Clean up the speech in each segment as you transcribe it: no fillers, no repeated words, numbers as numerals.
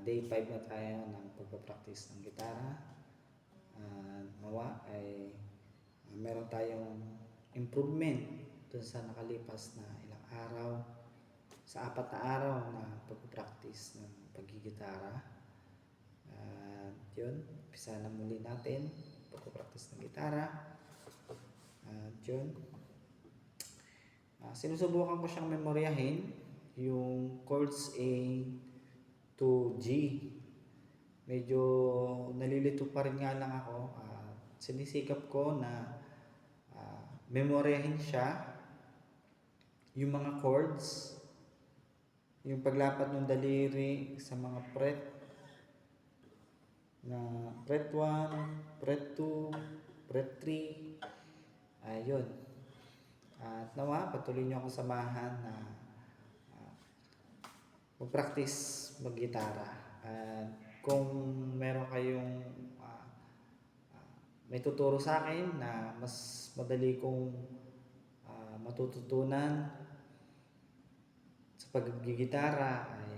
Day 5 na tayo ng pagpapractice ng gitara. Nawa ay meron tayong improvement dun sa nakalipas na ilang araw, sa 4 na araw na pagpapractice ng paggigitara. Yun, umpisa na muli natin pagpapractice ng gitara. Yun, sinusubukan ko siyang memoryahin yung chords A to G. Medyo nalilito pa rin nga lang ako. Sinisikap ko na memoryahin siya, yung mga chords, yung paglapat ng daliri sa mga fret na fret 1, fret 2, fret 3. Ayun. At nawa, patuloy niyo akong samahan na mag-practice mag-gitara. At kung meron kayong may tuturo sa akin na mas madali kong matututunan sa paggigitara, ay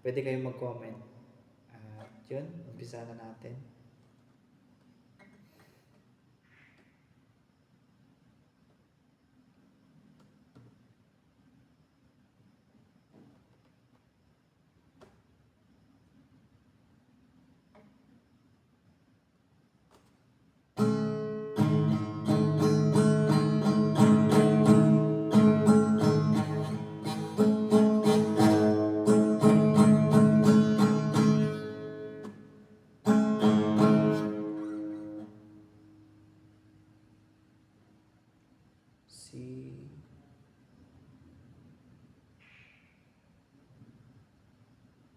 pwede kayong mag-comment. Yun, umpisa na natin. C,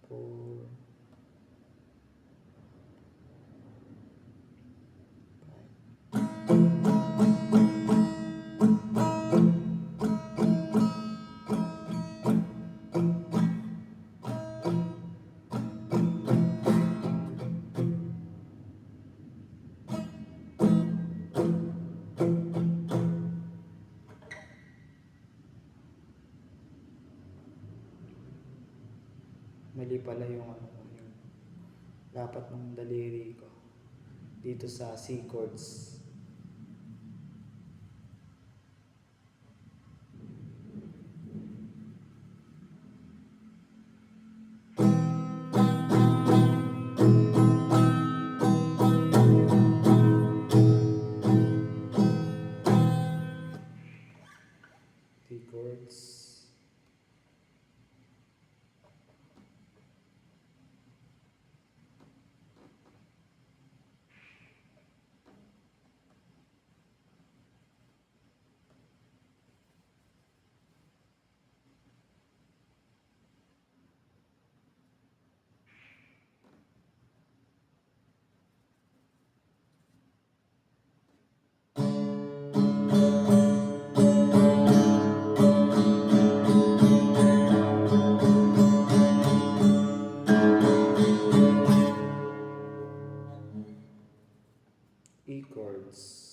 four, mali pala yung yung dapat ng daliri ko dito sa C chords. D chords. E chords.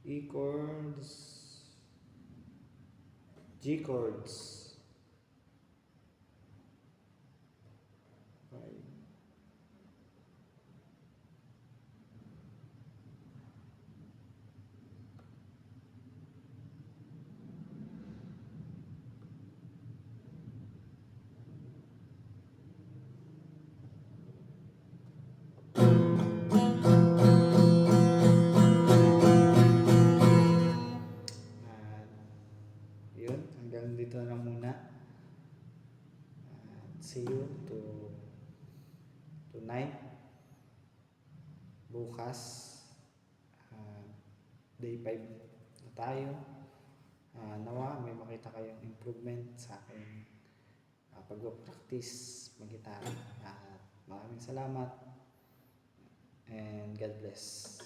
E chords, G chords. Okay. Yun, hanggang dito na lang muna. See you tonight, bukas, day 5 na tayo. Nawa may makita kayong improvement sa aking pag-practice mag-gitara. At maraming salamat and God bless.